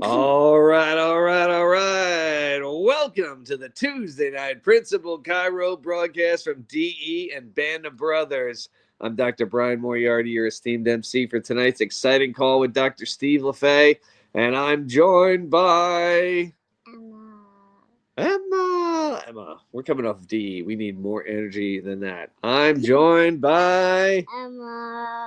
All right, all right, all right. Welcome to the Tuesday night Principal Cairo broadcast from DE and Band of Brothers. I'm Dr. Brian Moriarty, your esteemed MC for tonight's exciting call with Dr. Steve Lafay, and I'm joined by Emma. Emma. We're coming off D. We need more energy than that. I'm joined by. Emma.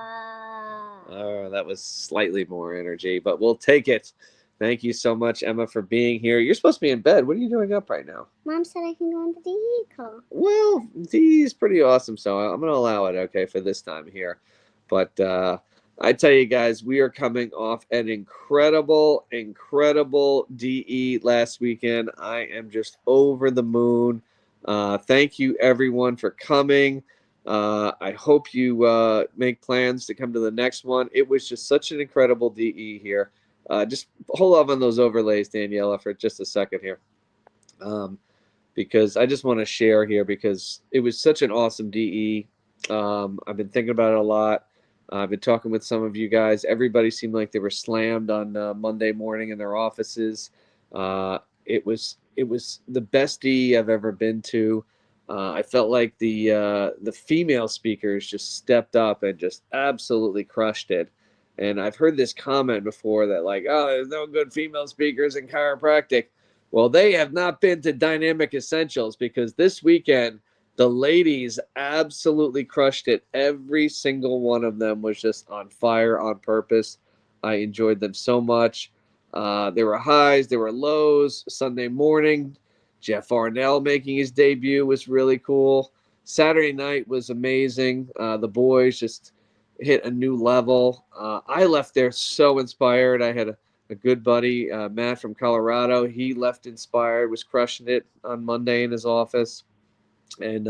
Oh, that was slightly more energy, but we'll take it. Thank you so much, Emma, for being here. You're supposed to be in bed. What are you doing up right now? Mom said I can go on the vehicle. Well, D is pretty awesome, so I'm going to allow it, okay, for this time here. But I tell you guys, we are coming off an incredible DE last weekend. I am just over the moon. Thank you, everyone, for coming. I hope you make plans to come to the next one. It was just such an incredible DE here. Just hold off on those overlays, Daniela, for just a second here. Because I just want to share here because it was such an awesome DE. I've been thinking about it a lot. I've been talking with some of you guys. Everybody seemed like they were slammed on Monday morning in their offices. It was the best DE I've ever been to. I felt like the female speakers just stepped up and just absolutely crushed it. And I've heard this comment before that like, oh, there's no good female speakers in chiropractic. Well, they have not been to Dynamic Essentials because this weekend the ladies absolutely crushed it. Every single one of them was just on fire on purpose. I enjoyed them so much. There were highs, there were lows. Sunday morning, Jeff Arnell making his debut was really cool. Saturday night was amazing. The boys just hit a new level. I left there so inspired. I had a good buddy, Matt from Colorado. He left inspired, was crushing it on Monday in his office, and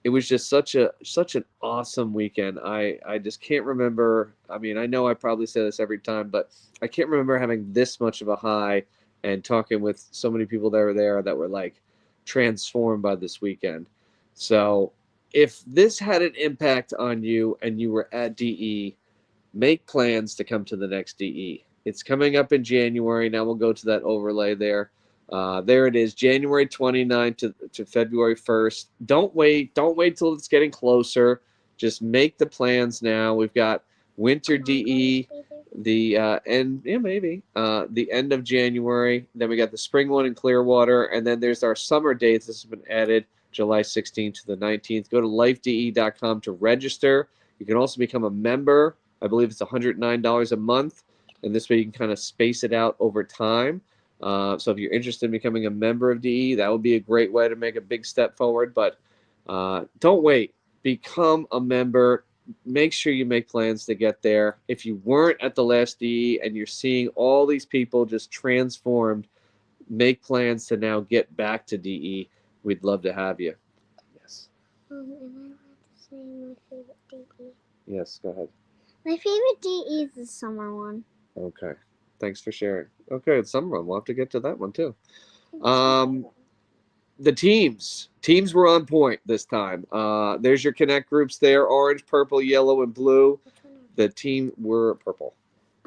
it was just such an awesome weekend. I just can't remember. I mean, I know I probably say this every time, but I can't remember having this much of a high and talking with so many people that were there that were like transformed by this weekend. So if this had an impact on you and you were at DE, make plans to come to the next DE. It's coming up in January. Now we'll go to that overlay there. There it is, January 29th to February 1st. Don't wait. Don't wait till it's getting closer. Just make the plans now. We've got winter DE, the end, yeah, maybe, the end of January. Then we got the spring one in Clearwater. And then there's our summer dates. This has been added July 16th to the 19th. Go to lifede.com to register. You can also become a member. I believe it's $109 a month. And this way you can kind of space it out over time. So if you're interested in becoming a member of DE, that would be a great way to make a big step forward. But don't wait. Become a member. Make sure you make plans to get there. If you weren't at the last DE and you're seeing all these people just transformed, make plans to now get back to DE. We'd love to have you. Yes. And I want to say my favorite DE. Yes, go ahead. My favorite DE is the summer one. Okay. Thanks for sharing. Okay, it's summer one. We'll have to get to that one too. Um, the teams were on point this time. There's your connect groups there: orange, purple, yellow, and blue. The team were purple.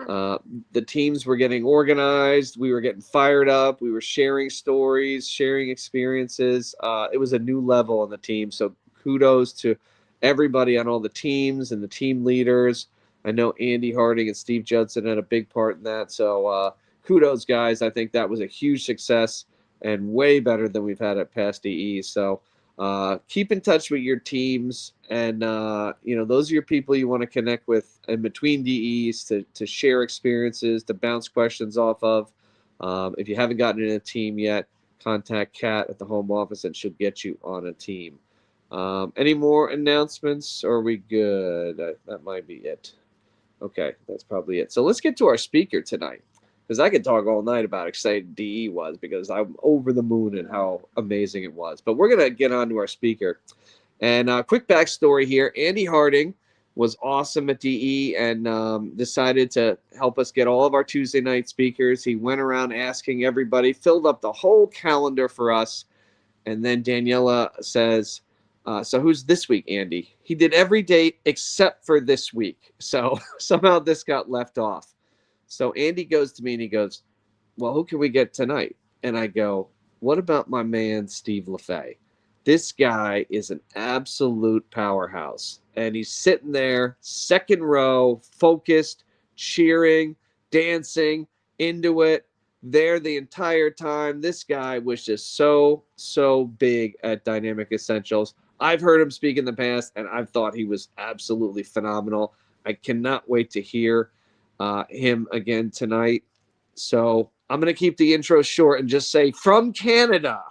Uh, the teams were getting organized. We were getting fired up. We were sharing stories, sharing experiences. It was a new level on the team. So kudos to everybody on all the teams and the team leaders. I know Andy Harding and Steve Judson had a big part in that. So kudos, guys. I think that was a huge success and way better than we've had at past DE. So keep in touch with your teams, and those are your people you want to connect with in between DEs to share experiences, to bounce questions off of. If you haven't gotten in a team yet, contact Kat at the home office, and she'll get you on a team. Any more announcements? Or are we good? That might be it. Okay, that's probably it. So let's get to our speaker tonight, because I could talk all night about how excited DE was, because I'm over the moon and how amazing it was. But we're going to get on to our speaker. And quick backstory here, Andy Harding was awesome at DE and decided to help us get all of our Tuesday night speakers. He went around asking everybody, filled up the whole calendar for us. And then Daniela says, so who's this week, Andy? He did every date except for this week. So somehow this got left off. So Andy goes to me and he goes, well, who can we get tonight? And I go, what about my man, Steve Lafay? This guy is an absolute powerhouse. And he's sitting there, second row, focused, cheering, dancing, into it, there the entire time. This guy was just so big at Dynamic Essentials. I've heard him speak in the past, and I've thought he was absolutely phenomenal. I cannot wait to hear him again tonight. So I'm going to keep the intro short and just say from Canada,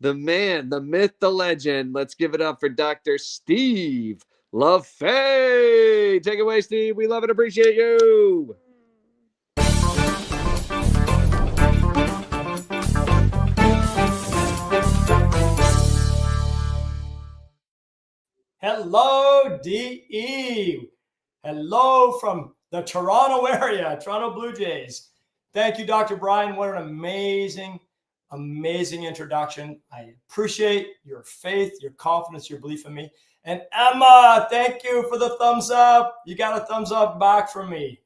the man, the myth, the legend. Let's give it up for Dr. Steve Lafay. Take it away, Steve. We love and appreciate you. Hello, DE. Hello from the Toronto area, Toronto Blue Jays. Thank you, Dr. Brian. What an amazing introduction. I appreciate your faith, your confidence, your belief in me. And Emma, thank you for the thumbs up. You got a thumbs up back from me.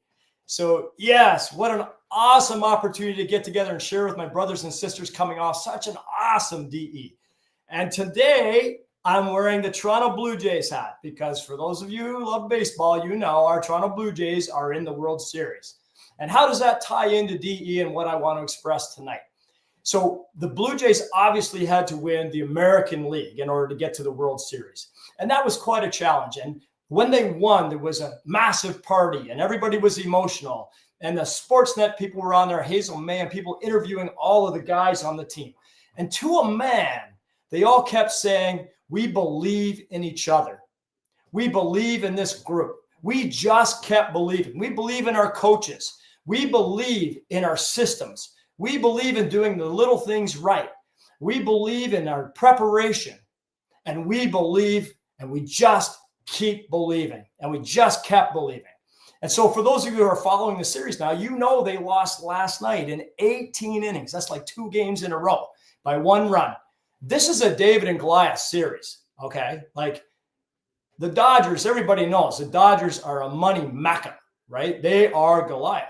So yes, what an awesome opportunity to get together and share with my brothers and sisters coming off such an awesome DE. And today, I'm wearing the Toronto Blue Jays hat because for those of you who love baseball, you know our Toronto Blue Jays are in the World Series. And how does that tie into DE and what I want to express tonight? So the Blue Jays obviously had to win the American League in order to get to the World Series. And that was quite a challenge. And when they won, there was a massive party and everybody was emotional. And the Sportsnet people were on there, Hazel May, and people interviewing all of the guys on the team. And to a man, they all kept saying, we believe in each other. We believe in this group. We just kept believing. We believe in our coaches. We believe in our systems. We believe in doing the little things right. We believe in our preparation. And we believe, and we just keep believing. And we just kept believing. And so for those of you who are following the series now, you know they lost last night in 18 innings. That's like 2 games in a row by 1 run. This is a David and Goliath series, okay? Like the Dodgers, everybody knows the Dodgers are a money mecca, right? They are Goliath.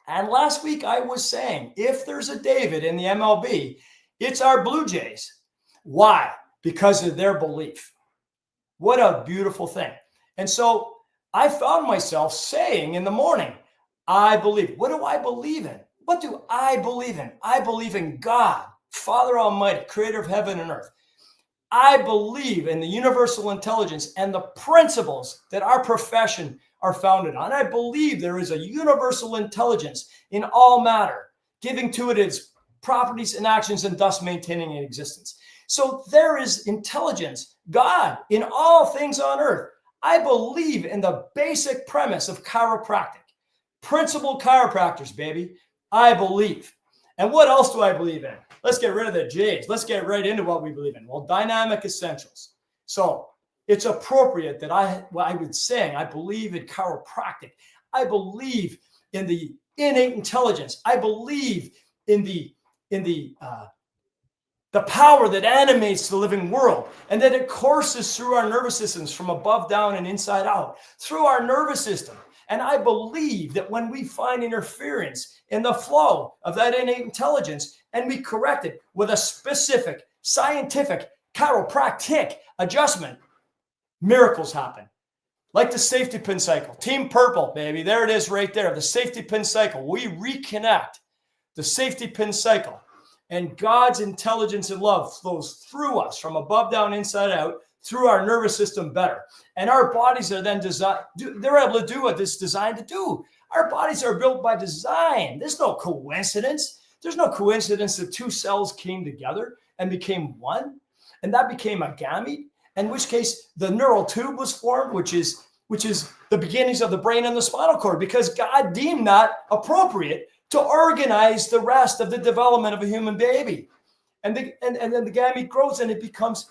And last week I was saying, if there's a David in the MLB, it's our Blue Jays. Why? Because of their belief. What a beautiful thing. And so I found myself saying in the morning, I believe. What do I believe in? What do I believe in? I believe in God, Father Almighty, creator of heaven and earth. I believe in the universal intelligence and the principles that our profession are founded on. I believe there is a universal intelligence in all matter, giving to it its properties and actions and thus maintaining an existence. So there is intelligence, God, in all things on earth. I believe in the basic premise of chiropractic. Principled chiropractors, baby. I believe. And what else do I believe in? Let's get rid of the J's. Let's get right into what we believe in. Well, dynamic essentials. So it's appropriate that I would say I believe in chiropractic. I believe in the innate intelligence. I believe in the power that animates the living world and that it courses through our nervous systems from above down and inside out, through our nervous system. And I believe that when we find interference in the flow of that innate intelligence and we correct it with a specific scientific chiropractic adjustment, miracles happen. Like the safety pin cycle. Team Purple, baby. There it is right there. The safety pin cycle. We reconnect the safety pin cycle. And God's intelligence and love flows through us from above down, inside out, through our nervous system better. And our bodies are then designed, they're able to do what it's designed to do. Our bodies are built by design. There's no coincidence. There's no coincidence that 2 cells came together and became one. And that became a gamete, in which case the neural tube was formed, which is the beginnings of the brain and the spinal cord, because God deemed that appropriate to organize the rest of the development of a human baby. And then the gamete grows and it becomes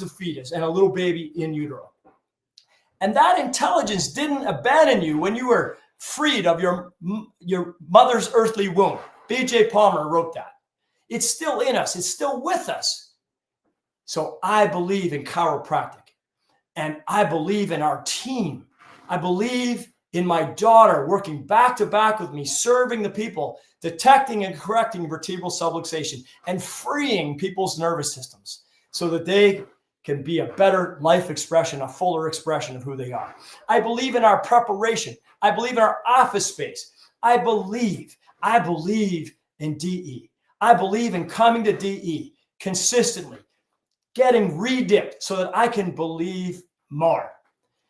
a fetus and a little baby in utero. And that intelligence didn't abandon you when you were freed of your mother's earthly womb. B.J. Palmer wrote that. It's still in us. It's still with us. So I believe in chiropractic and I believe in our team. I believe in my daughter working back to back with me, serving the people, detecting and correcting vertebral subluxation, and freeing people's nervous systems so that they can be a better life expression, a fuller expression of who they are. I believe in our preparation. I believe in our office space. I believe in DE. I believe in coming to DE consistently, getting redipped so that I can believe more.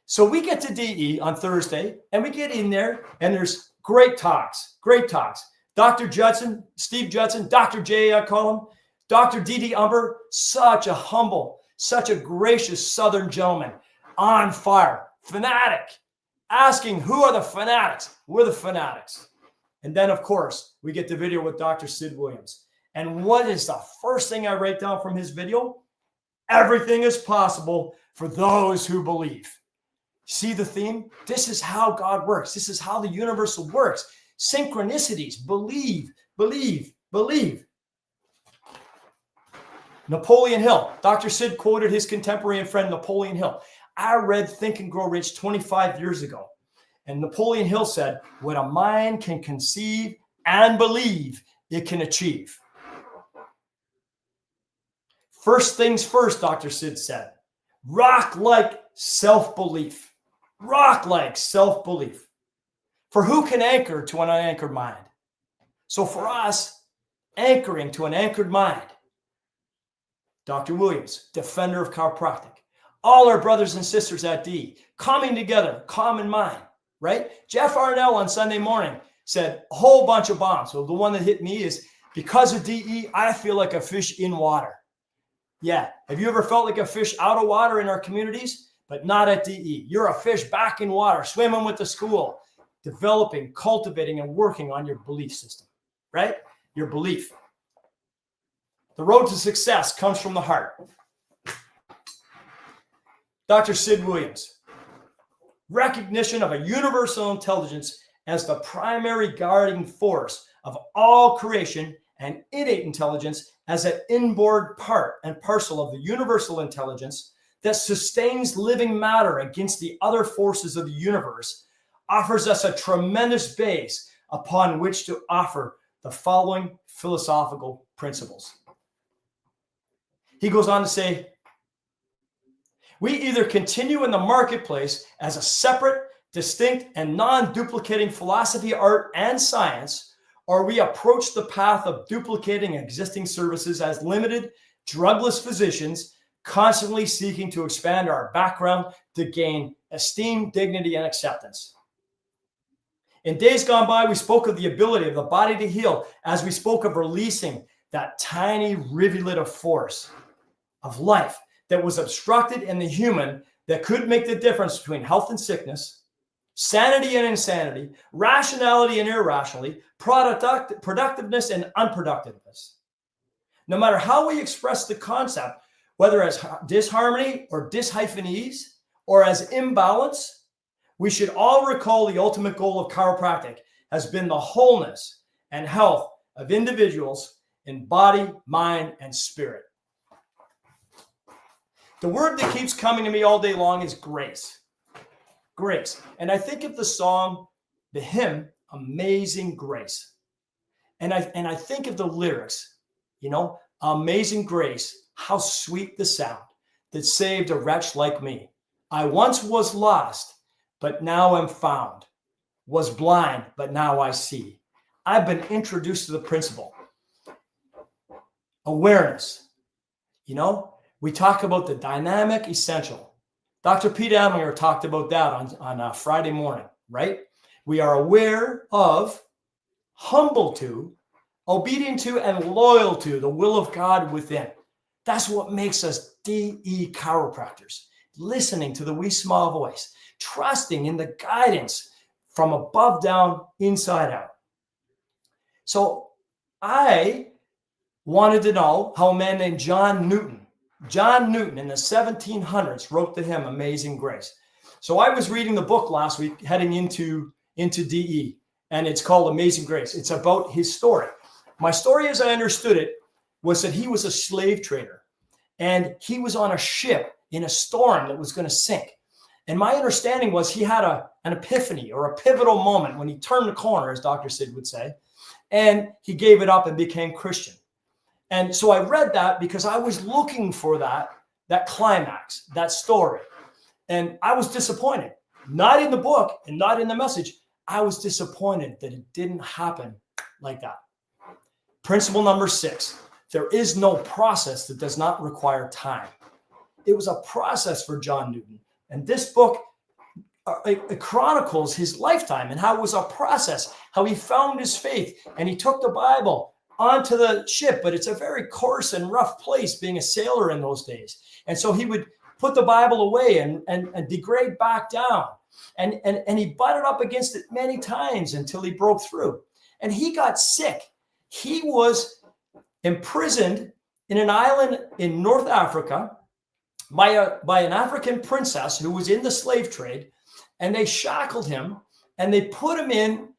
So we get to DE on Thursday and we get in there and there's great talks. Dr. Judson, Steve Judson, Dr. J, I call him, Dr. D.D. Umber, such a humble, such a gracious Southern gentleman, on fire, fanatic, asking who are the fanatics? We're the fanatics. And then, of course, we get the video with Dr. Sid Williams. And what is the first thing I write down from his video? Everything is possible for those who believe. See the theme? This is how God works. This is how the universal works. Synchronicities. Believe. Napoleon Hill. Dr. Sid quoted his contemporary and friend Napoleon Hill. I read Think and Grow Rich 25 years ago. And Napoleon Hill said, what a mind can conceive and believe, it can achieve. First things first, Dr. Sid said. Rock like self-belief. Rock like self-belief. For who can anchor to an unanchored mind? So for us, anchoring to an anchored mind, Dr. Williams, defender of chiropractic, all our brothers and sisters at D, coming together, common mind, right? Jeff Arnell on Sunday morning said a whole bunch of bombs. So the one that hit me is, because of DE, I feel like a fish in water. Yeah. Have you ever felt like a fish out of water in our communities? But not at DE. You're a fish back in water, swimming with the school, developing, cultivating, and working on your belief system, right? Your belief. The road to success comes from the heart. Dr. Sid Williams, recognition of a universal intelligence as the primary guiding force of all creation and innate intelligence as an inboard part and parcel of the universal intelligence that sustains living matter against the other forces of the universe offers us a tremendous base upon which to offer the following philosophical principles. He goes on to say, we either continue in the marketplace as a separate, distinct, and non-duplicating philosophy, art, and science, or we approach the path of duplicating existing services as limited, drugless physicians, constantly seeking to expand our background to gain esteem, dignity, and acceptance. In days gone by, we spoke of the ability of the body to heal as we spoke of releasing that tiny rivulet of force of life that was obstructed in the human that could make the difference between health and sickness, sanity and insanity, rationality and irrationality, productiveness and unproductiveness. No matter how we express the concept, whether as disharmony or dyshyphonees or as imbalance, we should all recall the ultimate goal of chiropractic has been the wholeness and health of individuals in body, mind, and spirit. The word that keeps coming to me all day long is grace. Grace. And I think of the song, the hymn, Amazing Grace. And I think of the lyrics, Amazing Grace, how sweet the sound that saved a wretch like me. I once was lost, but now am found. Was blind, but now I see. I've been introduced to the principle. Awareness. We talk about the dynamic essential. Dr. Pete Adlinger talked about that on Friday morning, right? We are aware of, humble to, obedient to, and loyal to the will of God within. That's what makes us DE chiropractors. Listening to the wee small voice, trusting in the guidance from above down, inside out. So I wanted to know how a man named John Newton in the 1700s wrote the hymn Amazing Grace. So I was reading the book last week heading into DE, and it's called Amazing Grace. It's about his story. My story, as I understood it, was that he was a slave trader, and he was on a ship in a storm that was going to sink. And my understanding was he had an epiphany or a pivotal moment when he turned the corner, as Dr. Sid would say, and he gave it up and became Christian. And so I read that because I was looking for that climax, that story. And I was disappointed, not in the book and not in the message. I was disappointed that it didn't happen like that. Principle number 6, there is no process that does not require time. It was a process for John Newton. And this book it chronicles his lifetime and how it was a process, how he found his faith, and he took the Bible onto the ship, but it's a very coarse and rough place being a sailor in those days. And so he would put the Bible away and degrade back down. And he butted up against it many times until he broke through. And he got sick. He was imprisoned in an island in North Africa by an African princess who was in the slave trade. And they shackled him and they put him in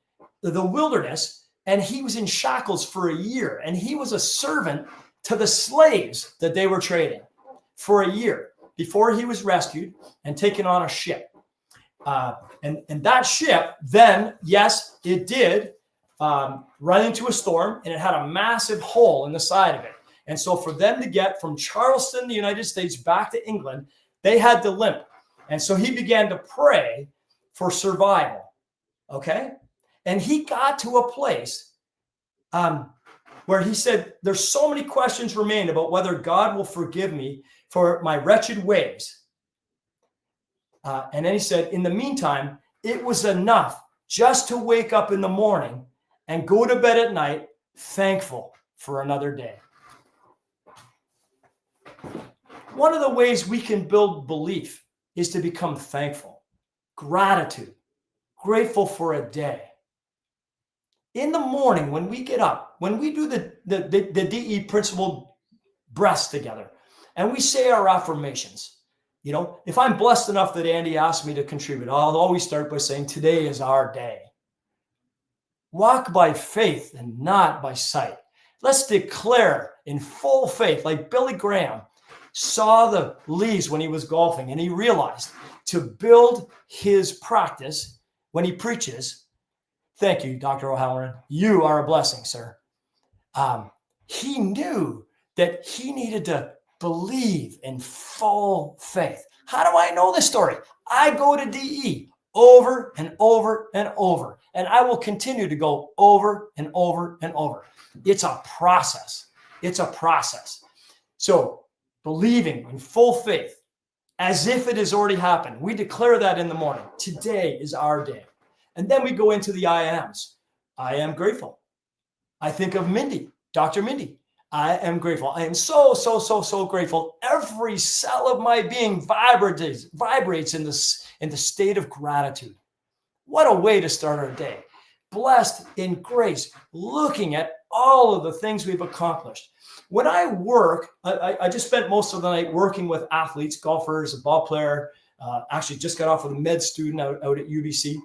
the wilderness, and he was in shackles for a year. And he was a servant to the slaves that they were trading for a year before he was rescued and taken on a ship. And that ship then, yes, it did run into a storm, and it had a massive hole in the side of it. And so for them to get from Charleston, the United States, back to England, they had to limp. And so he began to pray for survival. Okay. And he got to a place where he said, there's so many questions remain about whether God will forgive me for my wretched ways. And then he said, in the meantime, it was enough just to wake up in the morning and go to bed at night, thankful for another day. One of the ways we can build belief is to become thankful, gratitude, grateful for a day. In the morning, when we get up, when we do the DE principle breaths together, and we say our affirmations, you know, if I'm blessed enough that Andy asked me to contribute, I'll always start by saying, today is our day. Walk by faith and not by sight. Let's declare in full faith, like Billy Graham saw the leaves when he was golfing, and he realized to build his practice when he preaches. Thank you, Dr. O'Halloran. You are a blessing, sir. He knew that he needed to believe in full faith. How do I know this story? I go to DE over and over and over, and I will continue to go over and over and over. It's a process. It's a process. So believing in full faith as if it has already happened. We declare that in the morning. Today is our day. And then we go into the I ams. I am grateful. I think of Mindy, Dr. Mindy. I am grateful. I am so grateful. Every cell of my being vibrates in the state of gratitude. What a way to start our day. Blessed in grace, looking at all of the things we've accomplished. When I work, I just spent most of the night working with athletes, golfers, a ball player, actually just got off with a med student out at UBC.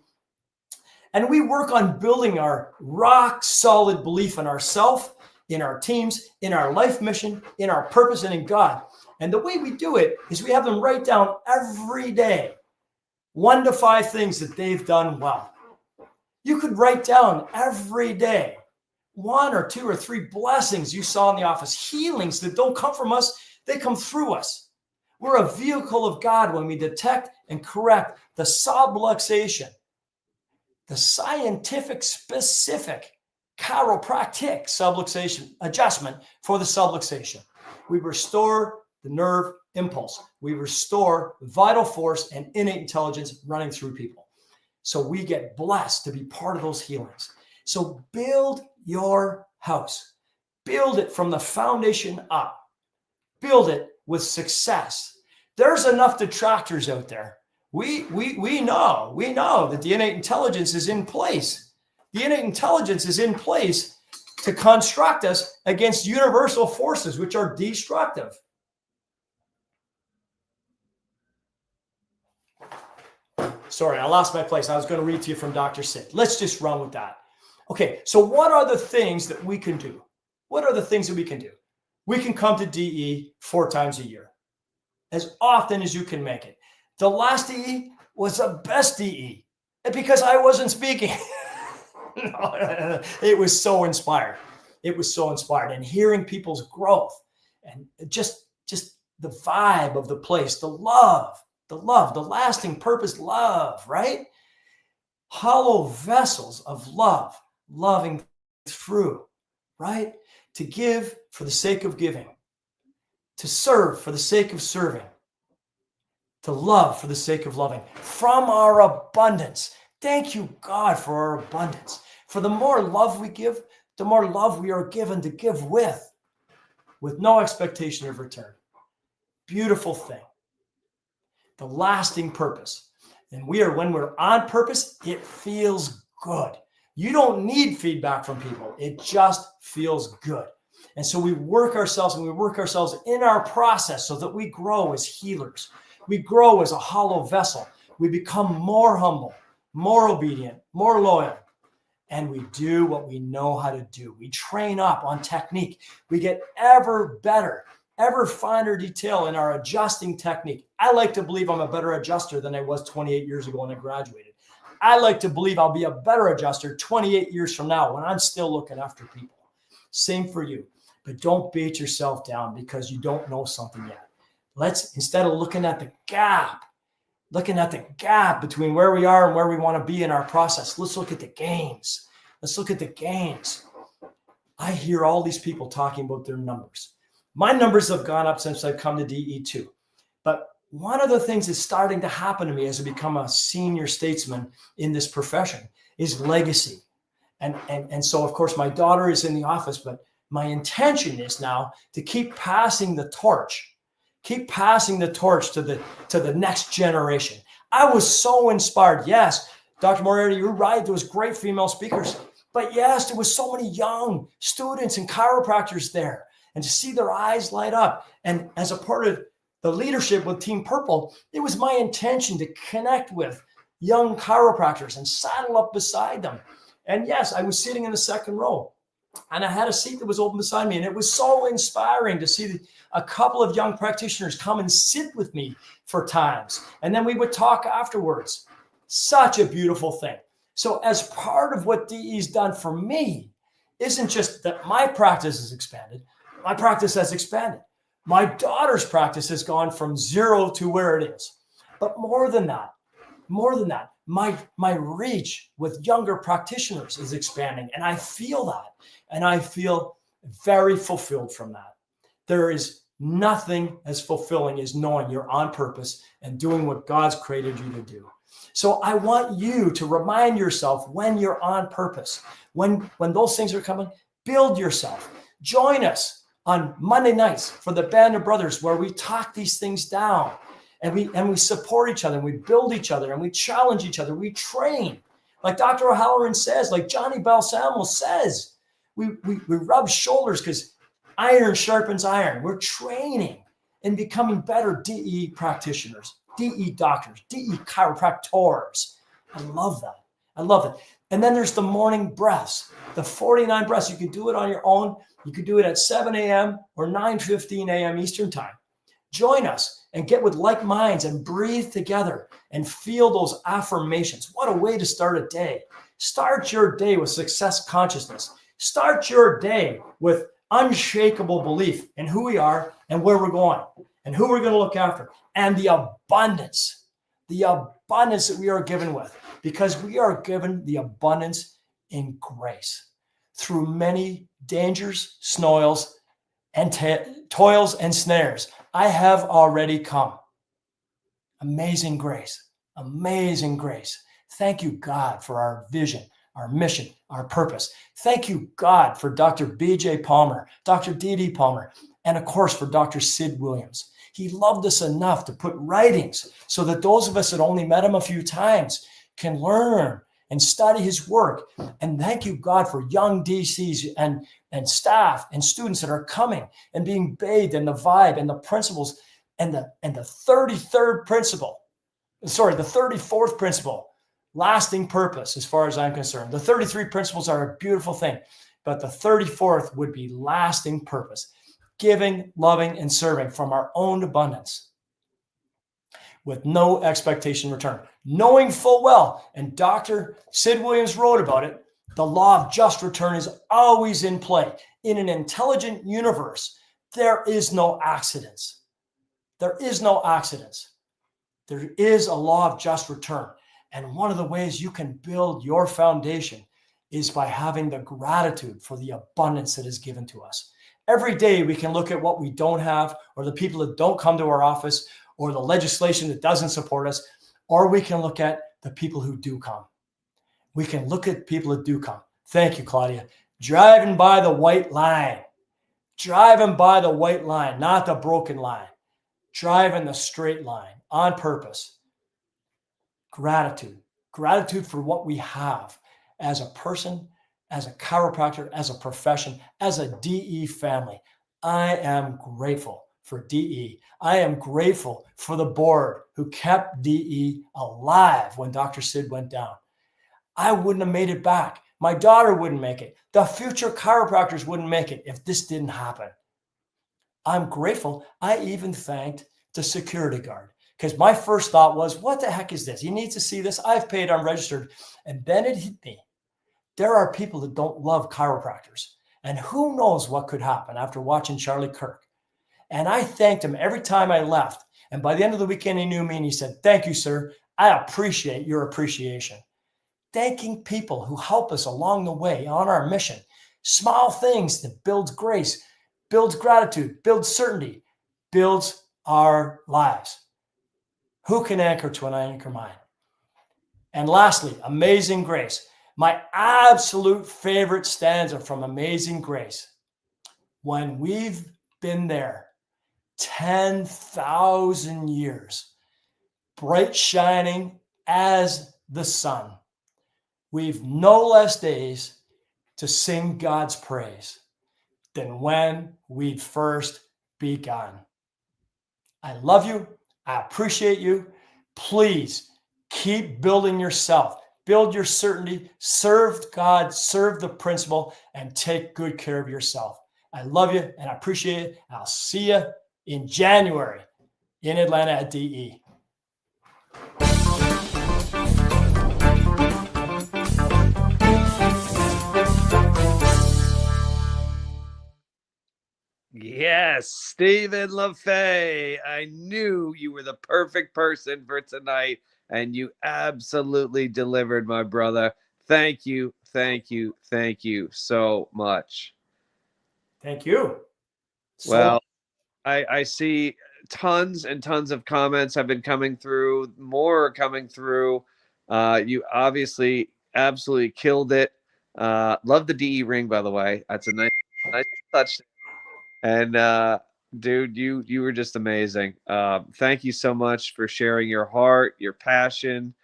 And we work on building our rock solid belief in ourselves, in our teams, in our life mission, in our purpose, and in God. And the way we do it is we have them write down every day 1 to 5 things that they've done well. You could write down every day 1 or 2 or 3 blessings you saw in the office, healings that don't come from us, they come through us. We're a vehicle of God when we detect and correct the subluxation, the scientific specific chiropractic subluxation adjustment for the subluxation. We restore the nerve impulse. We restore vital force and innate intelligence running through people. So we get blessed to be part of those healings. So build your house. Build it from the foundation up. Build it with success. There's enough detractors out there. We know that the innate intelligence is in place. The innate intelligence is in place to construct us against universal forces, which are destructive. Sorry, I lost my place. I was going to read to you from Dr. Sid. Let's just run with that. Okay, so what are the things that we can do? What are the things that we can do? We can come to DE 4 times a year, as often as you can make it. The last DE, was the best DE. And because I wasn't speaking. It was so inspired. It was so inspired. And hearing people's growth and just the vibe of the place, the love, the lasting purpose, love, right? Hollow vessels of love, loving through, right? To give for the sake of giving, to serve for the sake of serving, to love for the sake of loving, from our abundance. Thank you, God, for our abundance. For the more love we give, the more love we are given to give with no expectation of return. Beautiful thing. The lasting purpose. And when we're on purpose, it feels good. You don't need feedback from people. It just feels good. And so we work ourselves in our process so that we grow as healers. We grow as a hollow vessel. We become more humble, more obedient, more loyal. And we do what we know how to do. We train up on technique. We get ever better, ever finer detail in our adjusting technique. I like to believe I'm a better adjuster than I was 28 years ago when I graduated. I like to believe I'll be a better adjuster 28 years from now when I'm still looking after people. Same for you. But don't beat yourself down because you don't know something yet. Let's, instead of looking at the gap between where we are and where we want to be in our process, let's look at the gains. Let's look at the gains. I hear all these people talking about their numbers. My numbers have gone up since I've come to DE2. But one of the things that's starting to happen to me as I become a senior statesman in this profession is legacy. And so, of course, my daughter is in the office, but my intention is now to keep passing the torch. Keep passing the torch to the next generation. I was so inspired. Yes, Dr. Moriarty, you're right. There was great female speakers. But yes, there was so many young students and chiropractors there. And to see their eyes light up. And as a part of the leadership with Team Purple, it was my intention to connect with young chiropractors and saddle up beside them. And yes, I was sitting in the second row. And I had a seat that was open beside me. And it was so inspiring to see a couple of young practitioners come and sit with me for times. And then we would talk afterwards. Such a beautiful thing. So as part of what DE's done for me, isn't just that my practice has expanded. My practice has expanded. My daughter's practice has gone from 0 to where it is. But more than that, my reach with younger practitioners is expanding. And I feel that. And I feel very fulfilled from that. There is nothing as fulfilling as knowing you're on purpose and doing what God's created you to do. So I want you to remind yourself when you're on purpose, when those things are coming, build yourself. Join us on Monday nights for the Band of Brothers where we talk these things down and we support each other and we build each other and we challenge each other. We train. Like Dr. O'Halloran says, like Johnny Balsamo says, we rub shoulders because iron sharpens iron. We're training and becoming better DE practitioners, DE doctors, DE chiropractors. I love that. I love it. And then there's the morning breaths, the 49 breaths. You can do it on your own. You can do it at 7 a.m. or 9:15 a.m. Eastern time. Join us and get with like minds and breathe together and feel those affirmations. What a way to start a day. Start your day with success consciousness. Start your day with unshakable belief in who we are and where we're going and who we're going to look after and the abundance that we are given with, because we are given the abundance in grace through many dangers, toils, and snares. I have already come. Amazing grace, amazing grace. Thank you, God, for our vision, our mission, our purpose. Thank you, God, for Dr. B.J. Palmer, Dr. D.D. Palmer, and of course for Dr. Sid Williams. He loved us enough to put writings so that those of us that only met him a few times can learn and study his work. And thank you, God, for young DCs and staff and students that are coming and being bathed in the vibe and the principles and the 34th principle, lasting purpose, as far as I'm concerned. The 33 principles are a beautiful thing, but the 34th would be lasting purpose, giving, loving, and serving from our own abundance. with no expectation return, knowing full well, and Dr. Sid Williams wrote about it, the law of just return is always in play. In an intelligent universe, there is no accidents. There is no accidents. There is a law of just return. And one of the ways you can build your foundation is by having the gratitude for the abundance that is given to us. Every day we can look at what we don't have, or the people that don't come to our office, or the legislation that doesn't support us, or we can look at the people who do come. We can look at people that do come. Thank you, Claudia. Driving by the white line. Driving by the white line, not the broken line. Driving the straight line on purpose. Gratitude. Gratitude for what we have as a person, as a chiropractor, as a profession, as a DE family. I am grateful for DE. I am grateful for the board who kept DE alive when Dr. Sid went down. I wouldn't have made it back. My daughter wouldn't make it. The future chiropractors wouldn't make it if this didn't happen. I'm grateful. I even thanked the security guard because my first thought was, what the heck is this? He needs to see this. I've paid, I'm registered. And then it hit me. There are people that don't love chiropractors. And who knows what could happen after watching Charlie Kirk. And I thanked him every time I left. And by the end of the weekend, he knew me and he said, thank you, sir. I appreciate your appreciation. Thanking people who help us along the way on our mission. Small things that builds grace, builds gratitude, builds certainty, builds our lives. Who can anchor to an anchor mind? And lastly, Amazing Grace. My absolute favorite stanza from Amazing Grace. When we've been there 10,000 years, bright shining as the sun, we've no less days to sing God's praise than when we'd first begun. I love you. I appreciate you. Please keep building yourself. Build your certainty. Serve God. Serve the principle and take good care of yourself. I love you and I appreciate it. I'll see you in January in Atlanta at DE. Yes, Stephen Lafay. I knew you were the perfect person for tonight, and you absolutely delivered, my brother. Thank you, thank you, thank you so much. Thank you. Well, I see tons and tons of comments have been coming through. More are coming through. You obviously absolutely killed it. Love the DE ring, by the way. That's a nice touch. And dude, you were just amazing. Thank you so much for sharing your heart, your passion,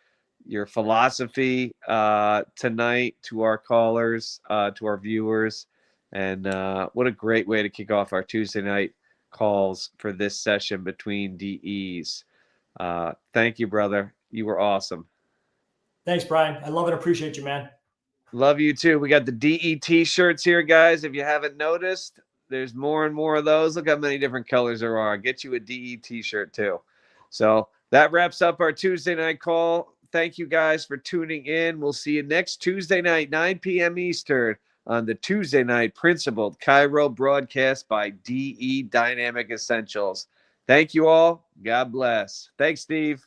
your philosophy tonight to our callers, to our viewers. And what a great way to kick off our Tuesday night calls for this session between DEs. Thank you, brother. You were awesome. Thanks, Brian. I love and appreciate you, man. Love you too. We got the DE t-shirts here, guys. If you haven't noticed, there's more and more of those. Look how many different colors there are. Get you a DE t-shirt too. So that wraps up our Tuesday night call. Thank you guys for tuning in. We'll see you next Tuesday night, 9 p.m. Eastern, on the Tuesday night Principled Chiro broadcast by DE Dynamic Essentials. Thank you all. God bless. Thanks, Steve.